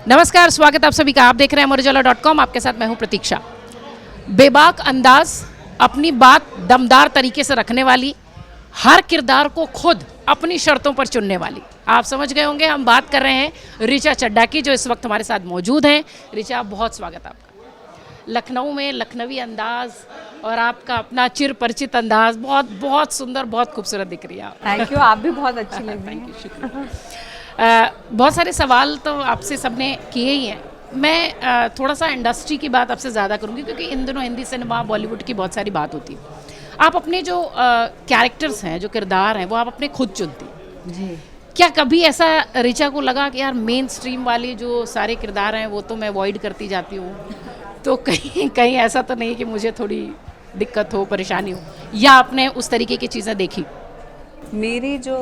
नमस्कार, स्वागत आप सभी का। आप देख रहे हैं अमरउजाला.com। आपके साथ मैं हूं प्रतीक्षा। बेबाक अंदाज, अपनी बात दमदार तरीके से रखने वाली, हर किरदार को खुद अपनी शर्तों पर चुनने वाली। आप समझ गए होंगे हम बात कर रहे हैं ऋचा चड्ढा की, जो इस वक्त हमारे साथ मौजूद हैं। ऋचा, बहुत स्वागत आपका। लखनऊ में लखनवी अंदाज और आपका अपना चिर परिचित अंदाज बहुत बहुत सुंदर, बहुत खूबसूरत दिख रही है आप। थैंक यू, आप भी बहुत अच्छी लग रही थैंक यू, हैं। शुक्रिया। बहुत सारे सवाल तो आपसे सबने किए ही हैं। मैं थोड़ा सा इंडस्ट्री की बात आपसे ज़्यादा करूँगी, क्योंकि इन दिनों हिंदी सिनेमा, बॉलीवुड की बहुत सारी बात होती है। आप अपने जो कैरेक्टर्स हैं, जो किरदार हैं, वो आप अपने खुद चुनती हैं। जी। क्या कभी ऐसा ऋचा को लगा कि यार मेन स्ट्रीम वाली जो सारे किरदार हैं वो तो मैं अवॉइड करती जाती हूँ, तो कहीं कहीं ऐसा तो नहीं कि मुझे थोड़ी दिक्कत हो, परेशानी हो, या आपने उस तरीके की चीज़ें देखी? मेरी जो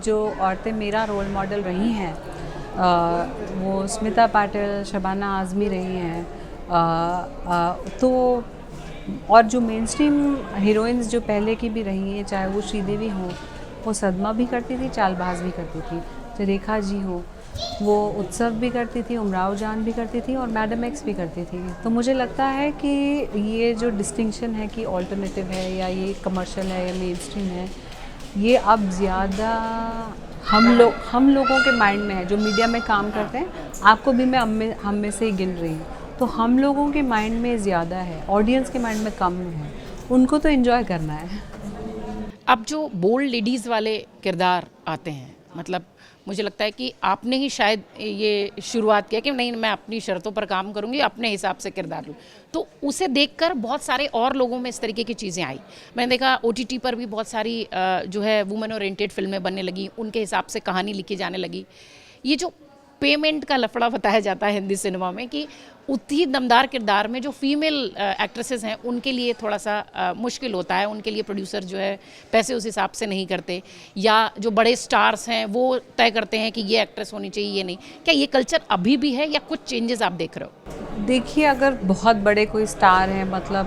जो औरतें मेरा रोल मॉडल रही हैं, वो स्मिता पाटिल, शबाना आज़मी रही हैं। तो और जो मेन स्ट्रीम हीरोइंस जो पहले की भी रही हैं, चाहे वो श्रीदेवी हो, वो सदमा भी करती थी, चालबाज भी करती थी। चाहे रेखा जी हो, वो उत्सव भी करती थी, उमराव जान भी करती थी, और मैडम एक्स भी करती थी। तो मुझे लगता है कि ये जो डिस्टिंक्शन है कि अल्टरनेटिव है या ये कमर्शियल है या मेन स्ट्रीम है, ये अब ज़्यादा हम लोगों के माइंड में है, जो मीडिया में काम करते हैं। आपको भी मैं हम में से ही गिन रही हूँ। तो हम लोगों के माइंड में ज़्यादा है, ऑडियंस के माइंड में कम है। उनको तो एंजॉय करना है। अब जो बोल्ड लेडीज़ वाले किरदार आते हैं, मतलब मुझे लगता है कि आपने ही शायद ये शुरुआत किया कि नहीं, मैं अपनी शर्तों पर काम करूंगी, अपने हिसाब से किरदार लूँ। तो उसे देखकर बहुत सारे और लोगों में इस तरीके की चीज़ें आई। मैंने देखा OTT पर भी बहुत सारी जो है वुमेन ओरिएंटेड फिल्में बनने लगी, उनके हिसाब से कहानी लिखी जाने लगी। ये जो पेमेंट का लफड़ा बताया जाता है हिंदी सिनेमा में, कि उतनी दमदार किरदार में जो फीमेल एक्ट्रेसेस हैं उनके लिए थोड़ा सा मुश्किल होता है, उनके लिए प्रोड्यूसर जो है पैसे उस हिसाब से नहीं करते, या जो बड़े स्टार्स हैं वो तय करते हैं कि ये एक्ट्रेस होनी चाहिए, ये नहीं। क्या ये कल्चर अभी भी है या कुछ चेंजेस आप देख रहे हो? देखिए, अगर बहुत बड़े कोई स्टार हैं, मतलब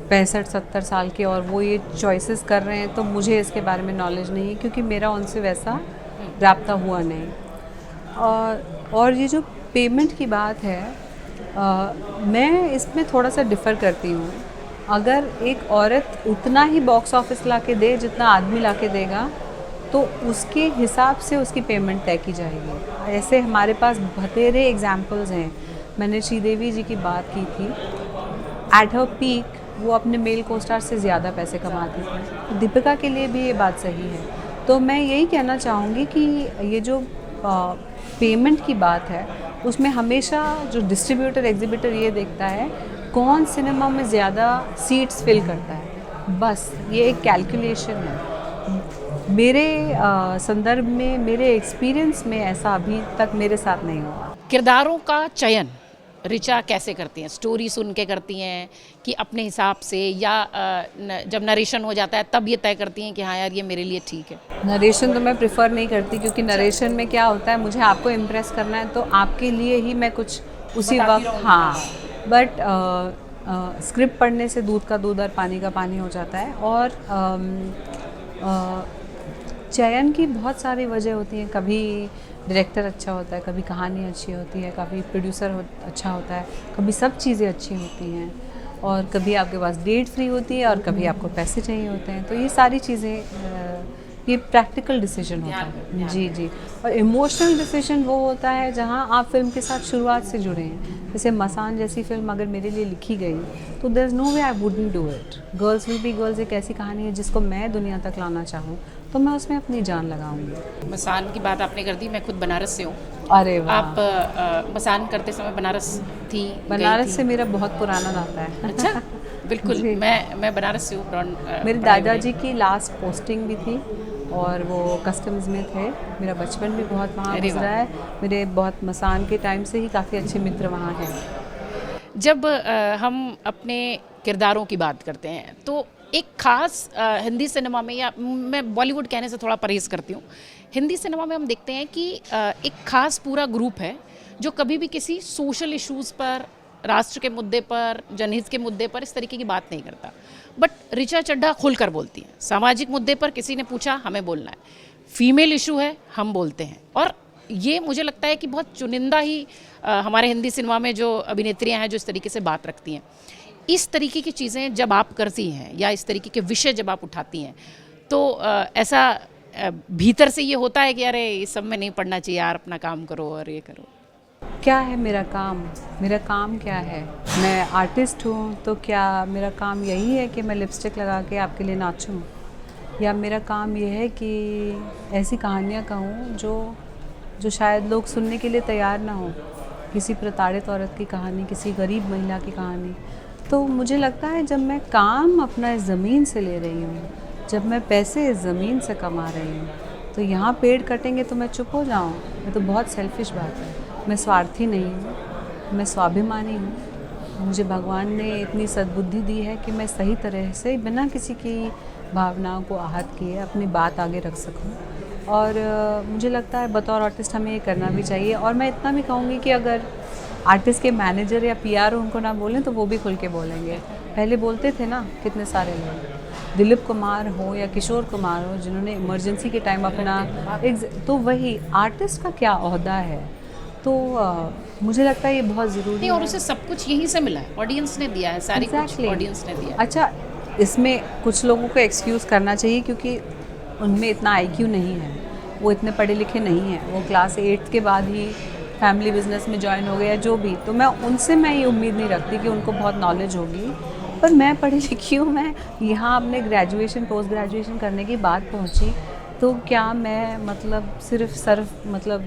65-70 साल के, और वो ये चॉइसेस कर रहे हैं, तो मुझे इसके बारे में नॉलेज नहीं है, क्योंकि मेरा उनसे वैसा रब्ता हुआ नहीं। और ये जो पेमेंट की बात है, मैं इसमें थोड़ा सा डिफ़र करती हूँ। अगर एक औरत उतना ही बॉक्स ऑफिस ला के दे जितना आदमी ला के देगा, तो उसके हिसाब से उसकी पेमेंट तय की जाएगी। ऐसे हमारे पास बतेरे एग्जाम्पल्स हैं। मैंने श्रीदेवी जी की बात की थी। एट हर पीक वो अपने मेल को स्टार से ज़्यादा पैसे कमाती थी। दीपिका के लिए भी ये बात सही है। तो मैं यही कहना चाहूँगी कि ये जो पेमेंट की बात है, उसमें हमेशा जो डिस्ट्रीब्यूटर एग्जीबिटर ये देखता है कौन सिनेमा में ज़्यादा सीट्स फिल करता है। बस ये एक कैलकुलेशन है। मेरे संदर्भ में, मेरे एक्सपीरियंस में ऐसा अभी तक मेरे साथ नहीं हुआ। किरदारों का चयन ऋचा कैसे करती हैं? स्टोरी सुन के करती हैं कि अपने हिसाब से, या जब नरेशन हो जाता है तब ये तय करती हैं कि हाँ यार ये मेरे लिए ठीक है? नरेशन तो मैं प्रेफर नहीं करती, क्योंकि नरेशन में क्या होता है, मुझे आपको इम्प्रेस करना है, तो आपके लिए ही मैं कुछ उसी वक्त, हाँ। बट स्क्रिप्ट पढ़ने से दूध का दूध और पानी का पानी हो जाता है। और चयन की बहुत सारी वजह होती हैं। कभी डायरेक्टर अच्छा होता है, कभी कहानी अच्छी होती है, कभी प्रोड्यूसर अच्छा होता है, कभी सब चीज़ें अच्छी होती हैं, और कभी आपके पास डेट फ्री होती है, और कभी आपको पैसे चाहिए होते हैं। तो ये सारी चीज़ें, ये प्रैक्टिकल डिसीजन होता है। जी जी। और इमोशनल डिसीजन वो होता है जहाँ आप फिल्म के साथ शुरुआत से जुड़े हैं। जैसे मसान जैसी फिल्म अगर मेरे लिए लिखी गई, तो there is no way I wouldn't do it. Girls will be girls एक ऐसी कहानी है जिसको मैं दुनिया तक लाना चाहूँ, तो मैं उसमें अपनी जान लगाऊंगी। मसान की बात आपने कर दी, मैं खुद बनारस से हूँ। अरे वाह! आप मसान करते समय बनारस थी? बनारस से मेरा बहुत पुराना नाता है। अच्छा, बिल्कुल। मैं बनारस से हूँ। मेरे दादाजी की लास्ट पोस्टिंग भी थी, और वो कस्टम्स में थे। मेरा बचपन भी बहुत वहाँ गुजरा है। मेरे बहुत मसान के टाइम से ही काफ़ी अच्छे मित्र वहाँ हैं। जब हम अपने किरदारों की बात करते हैं, तो एक ख़ास हिंदी सिनेमा में, या मैं बॉलीवुड कहने से थोड़ा परहेज़ करती हूँ, हिंदी सिनेमा में हम देखते हैं कि एक ख़ास पूरा ग्रुप है जो कभी भी किसी सोशल इश्यूज़ पर, राष्ट्र के मुद्दे पर, जनहित के मुद्दे पर इस तरीके की बात नहीं करता। बट ऋचा चड्ढा खुलकर बोलती हैं। सामाजिक मुद्दे पर किसी ने पूछा, हमें बोलना है। फीमेल इशू है, हम बोलते हैं। और ये मुझे लगता है कि बहुत चुनिंदा ही हमारे हिंदी सिनेमा में जो अभिनेत्रियां हैं जो इस तरीके से बात रखती हैं। इस तरीके की चीज़ें जब आप करती हैं या इस तरीके के विषय जब आप उठाती हैं तो ऐसा भीतर से ये होता है कि अरे इस सब में नहीं पढ़ना चाहिए यार, अपना काम करो और ये करो। क्या है मेरा काम? मेरा काम क्या है? मैं आर्टिस्ट हूँ तो क्या मेरा काम यही है कि मैं लिपस्टिक लगा के आपके लिए नाचूं? या मेरा काम ये है कि ऐसी कहानियाँ कहूँ जो शायद लोग सुनने के लिए तैयार ना हो, किसी प्रताड़ित औरत की कहानी, किसी गरीब महिला की कहानी। तो मुझे लगता है जब मैं काम अपना इस ज़मीन से ले रही हूँ, जब मैं पैसे इस ज़मीन से कमा रही हूँ, तो यहाँ पेड़ कटेंगे तो मैं चुप हो जाऊँ? ये तो बहुत सेल्फिश बात है। मैं स्वार्थी नहीं हूँ, मैं स्वाभिमानी हूँ। मुझे भगवान ने इतनी सद्बुद्धि दी है कि मैं सही तरह से बिना किसी की भावनाओं को आहत किए अपनी बात आगे रख सकूं। और मुझे लगता है बतौर आर्टिस्ट हमें ये करना भी चाहिए। और मैं इतना भी कहूँगी कि अगर आर्टिस्ट के मैनेजर या पीआर उनको ना बोलें तो वो भी खुल के बोलेंगे। पहले बोलते थे ना कितने सारे लोग, दिलीप कुमार हो या किशोर कुमार हो, जिन्होंने इमरजेंसी के टाइम अपना तो वही आर्टिस्ट का क्या ओहदा है। तो मुझे लगता है ये बहुत ज़रूरी है। और उसे सब कुछ यहीं से मिला है, ऑडियंस ने दिया है, सारी कुछ ऑडियंस ने दिया है। अच्छा, इसमें कुछ लोगों को एक्सक्यूज़ करना चाहिए क्योंकि उनमें इतना आईक्यू नहीं है, वो इतने पढ़े लिखे नहीं हैं, वो क्लास 8 के बाद ही फैमिली बिजनेस में ज्वाइन हो गए या जो भी। तो मैं उनसे ये उम्मीद नहीं रखती कि उनको बहुत नॉलेज होगी। पर मैं पढ़ी लिखी हूँ, मैं यहाँ अपने ग्रेजुएशन पोस्ट ग्रेजुएशन करने की बात पहुँची, तो क्या मैं मतलब सिर्फ मतलब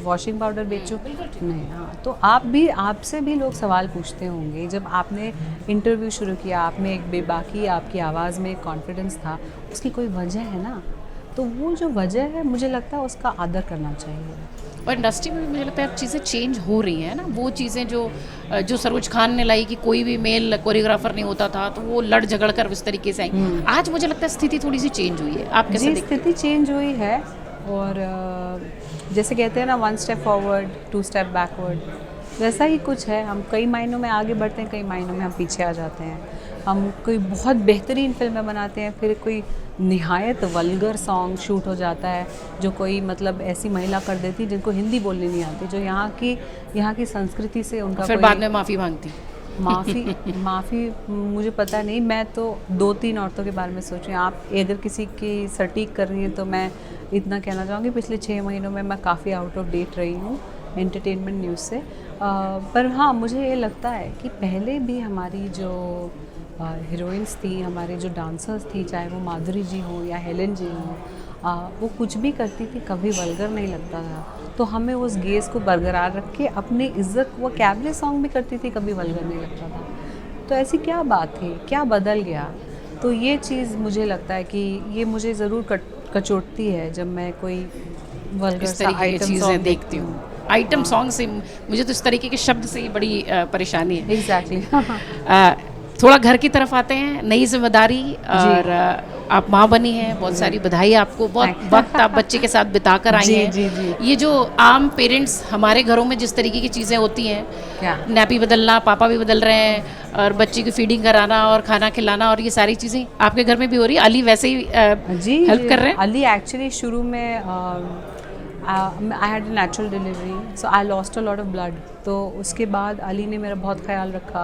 वॉशिंग पाउडर बेचूं? नहीं। हाँ, तो आपसे भी लोग सवाल पूछते होंगे। जब आपने इंटरव्यू शुरू किया, आप में एक बेबाकी, आपकी आवाज़ में एक कॉन्फिडेंस था, उसकी कोई वजह है ना। तो वो जो वजह है, मुझे लगता है उसका आदर करना चाहिए। और इंडस्ट्री में मुझे लगता है चीज़ें चेंज हो रही हैं ना। वो चीज़ें जो सरोज खान ने लाई कि कोई भी मेल कोरियोग्राफर नहीं होता था, तो वो लड़ झगड़ कर उस तरीके से आई। आज मुझे लगता है स्थिति थोड़ी सी चेंज हुई है। आप कैसे देखते हैं? स्थिति चेंज हुई है। और जैसे कहते हैं ना, 1 स्टेप फॉरवर्ड 2 स्टेप बैकवर्ड, वैसा ही कुछ है। हम कई मायनों में आगे बढ़ते हैं, कई मायनों में हम पीछे आ जाते हैं। हम कोई बहुत बेहतरीन फिल्में बनाते हैं, फिर कोई निहायत वल्गर सॉन्ग शूट हो जाता है जो कोई मतलब ऐसी महिला कर देती जिनको हिंदी बोलनी नहीं आती, जो यहाँ की संस्कृति से उनका फिर बाद में माफ़ी मांगती। माफ़ी मुझे पता नहीं। मैं तो 2-3 औरतों के बारे में सोच रही हूँ। आप अगर किसी की सटीक कर रही हैं तो मैं इतना कहना चाहूँगी, पिछले 6 महीनों में मैं काफ़ी आउट ऑफ डेट रही हूँ एंटरटेनमेंट न्यूज़ से। पर हाँ, मुझे ये लगता है कि पहले भी हमारी जो हीरोइंस थी, हमारे जो डांसर्स थी, चाहे वो माधुरी जी हो या हेलन जी हो, वो कुछ भी करती थी, कभी वल्गर नहीं लगता था। तो हमें उस गेज़ को बरकरार रख के अपनी इज्जत, वो कैबले सॉन्ग भी करती थी, कभी वल्गर नहीं लगता था। तो ऐसी क्या बात थी, क्या बदल गया? तो ये चीज़ मुझे लगता है कि ये मुझे ज़रूर कचोटती है जब मैं कोई वल्गर सा आइटम सॉन्ग देखती हूँ। आइटम सॉन्ग से मुझे तो इस तरीके के शब्द से ही बड़ी परेशानी है। एग्जैक्टली। थोड़ा घर की तरफ आते हैं, नई जिम्मेदारी, और आप माँ बनी हैं, बहुत सारी बधाई आपको। बहुत वक्त आप बच्चे के साथ बिता कर आई हैं। जी। ये जो आम पेरेंट्स हमारे घरों में जिस तरीके की चीज़ें होती हैं, क्या नैपी बदलना, पापा भी बदल रहे हैं, और बच्चे की फीडिंग कराना और खाना खिलाना, और ये सारी चीज़ें आपके घर में भी हो रही है? अली वैसे ही हेल्प कर रहे हैं? अली एक्चुअली शुरू में I had a natural delivery, so I lost a lot of blood. तो उसके बाद अली ने मेरा बहुत ख्याल रखा,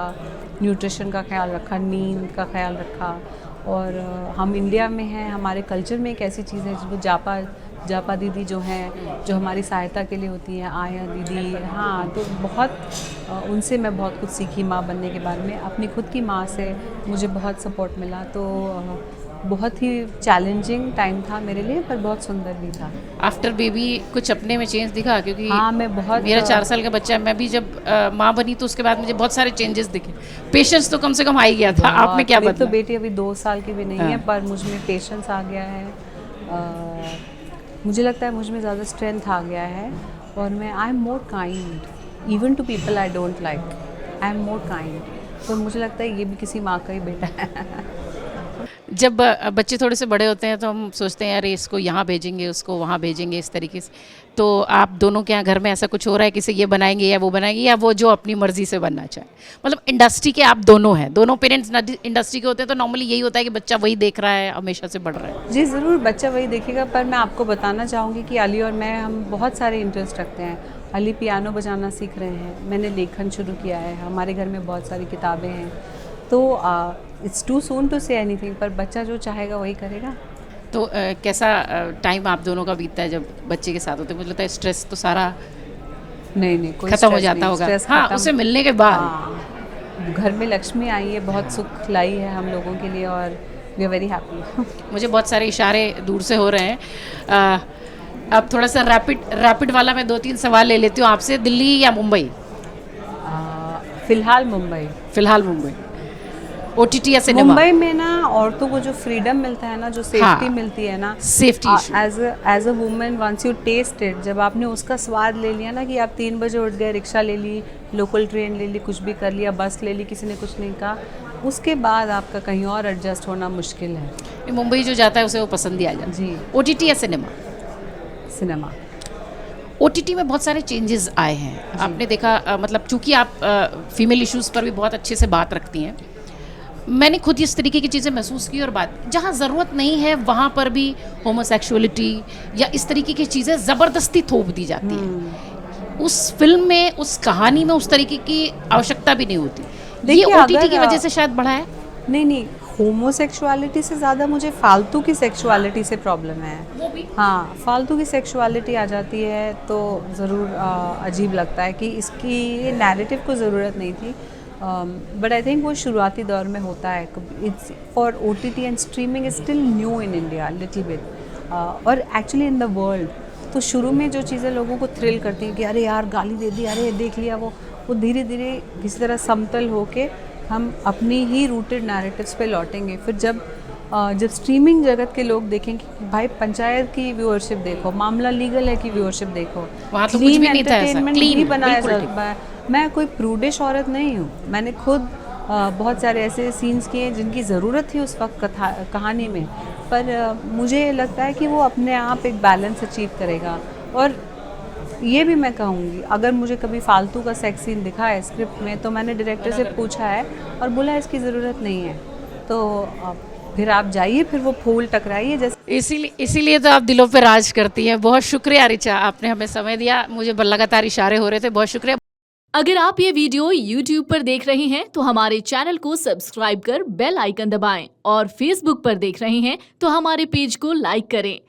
न्यूट्रिशन का ख्याल रखा, नींद का ख्याल रखा। और हम इंडिया में हैं, हमारे कल्चर में एक ऐसी चीज़ है जिसको जापा दीदी जो हैं, जो हमारी सहायता के लिए होती हैं, आया दीदी। हाँ, तो बहुत उनसे मैं बहुत कुछ सीखी माँ बनने के बारे में। अपनी खुद की माँ से मुझे बहुत सपोर्ट मिला। तो बहुत ही चैलेंजिंग टाइम था मेरे लिए, पर बहुत सुंदर भी था। आफ्टर बेबी कुछ अपने में चेंज दिखा? क्योंकि हाँ, मैं बहुत, मेरा 4 साल का बच्चा है, मैं भी जब माँ बनी तो उसके बाद मुझे बहुत सारे चेंजेस दिखे। पेशेंस तो कम से कम आ ही गया था। आप में क्या बदला? तो बेटी अभी 2 साल की भी नहीं है, पर मुझ में पेशेंस आ गया है। मुझे लगता है मुझ में ज़्यादा स्ट्रेंथ आ गया है। और मैं I am more kind even to people I don't like. I am more kind. तो मुझे लगता है ये भी किसी माँ का ही बेटा है। जब बच्चे थोड़े से बड़े होते हैं तो हम सोचते हैं अरे इसको यहाँ भेजेंगे, उसको वहाँ भेजेंगे, इस तरीके से। तो आप दोनों के यहाँ घर में ऐसा कुछ हो रहा है, किसी ये बनाएंगे या वो बनाएंगे, या वो जो अपनी मर्जी से बनना चाहे? मतलब इंडस्ट्री के आप दोनों हैं, दोनों पेरेंट्स इंडस्ट्री के होते हैं, तो नॉर्मली यही होता है कि बच्चा वही देख रहा है, हमेशा से बढ़ रहा है। जी ज़रूर, बच्चा वही देखेगा, पर मैं आपको बताना चाहूँगी कि अली और मैं हम बहुत सारे इंटरेस्ट रखते हैं। अली पियानो बजाना सीख रहे हैं, मैंने लेखन शुरू किया है, हमारे घर में बहुत सारी किताबें हैं। तो it's too soon to say anything, पर बच्चा जो चाहेगा वही करेगा। तो कैसा टाइम आप दोनों का बीतता है जब बच्चे के साथ होते हैं? मुझे लगता है स्ट्रेस तो सारा नहीं कोई खत्म हो stress जाता नहीं, होगा। stress हाँ, खत्म। उसे मिलने के बाद। हाँ, घर में लक्ष्मी आई है, बहुत सुख लाई है हम लोगों के लिए, और वी आर वेरी हैप्पी। मुझे बहुत सारे इशारे दूर से हो रहे हैं। अब थोड़ा सा रैपिड वाला मैं 2-3 सवाल ले लेती हूँ आपसे। दिल्ली या मुंबई? फिलहाल मुंबई। फिलहाल मुंबई। OTT या सिनेमा? मुंबई में ना औरतों को जो फ्रीडम मिलता है ना, जो सेफ्टी हाँ, मिलती है ना, safety issue. As a women once you test it, जब आपने उसका स्वाद ले लिया ना, कि आप 3 बजे उठ गए, रिक्शा ले ली, लोकल ट्रेन ले ली, कुछ भी कर लिया, बस ले ली, किसी ने कुछ नहीं कहा, उसके बाद आपका कहीं और एडजस्ट होना मुश्किल है। मुंबई जो जाता है उसे वो पसंद ही आ जाता है। जी। OTT या सिनेमा? सिनेमा। OTT में बहुत सारे चेंजेस आए हैं, आपने देखा। मतलब चूंकि आप फीमेल इश्यूज़ पर भी बहुत अच्छे से बात रखती हैं, मैंने खुद इस तरीके की चीज़ें महसूस की, और बात जहाँ ज़रूरत नहीं है वहाँ पर भी होमोसेक्सुअलिटी या इस तरीके की चीज़ें ज़बरदस्ती थोप दी जाती हैं। उस फिल्म में, उस कहानी में उस तरीके की आवश्यकता भी नहीं होती। ये देखिए, OTT की अगर वजह से शायद बढ़ा है। नहीं, होमोसेक्सुअलिटी से ज़्यादा मुझे फालतू की सेक्सुअलिटी से प्रॉब्लम है। वो भी हाँ, फालतू की सेक्सुअलिटी आ जाती है तो ज़रूर अजीब लगता है कि इसकी ये नैरेटिव को ज़रूरत नहीं थी। बट आई थिंक वो शुरुआती दौर में होता है। It's for OTT and streaming is still new in India little bit, और एक्चुअली इन द वर्ल्ड। तो शुरू में जो चीज़ें लोगों को थ्रिल करती हैं कि अरे यार गाली दे दी, अरे देख लिया, वो धीरे धीरे किसी तरह समतल होके हम अपनी ही रूटेड नैरेटिव्स पे लौटेंगे। फिर जब स्ट्रीमिंग जगत के लोग देखेंगे कि भाई पंचायत की व्यूअरशिप देखो, मामला लीगल है कि व्यूअरशिप देखो, वहाँ तो कुछ भी नहीं था ऐसा, एंटरटेनमेंट clean, भी बनाया बिल्कुल जाता है। मैं कोई प्रूडिश औरत नहीं हूँ, मैंने खुद बहुत सारे ऐसे सीन्स किए जिनकी ज़रूरत थी उस वक्त कहानी में, पर मुझे लगता है कि वो अपने आप एक बैलेंस अचीव करेगा। और ये भी मैं कहूँगी, अगर मुझे कभी फालतू का सेक्स सीन दिखा है स्क्रिप्ट में, तो मैंने डायरेक्टर से पूछा है और बोला इसकी ज़रूरत नहीं है, तो फिर आप जाइए, फिर वो फूल टकराइए। जैसे इसीलिए तो आप दिलों पे राज करती हैं। बहुत शुक्रिया रिचा, आपने हमें समय दिया। मुझे लगातार इशारे हो रहे थे, बहुत शुक्रिया। अगर आप ये वीडियो YouTube पर देख रहे हैं तो हमारे चैनल को सब्सक्राइब कर बेल आइकन दबाएं, और Facebook पर देख रहे हैं तो हमारे पेज को लाइक करें।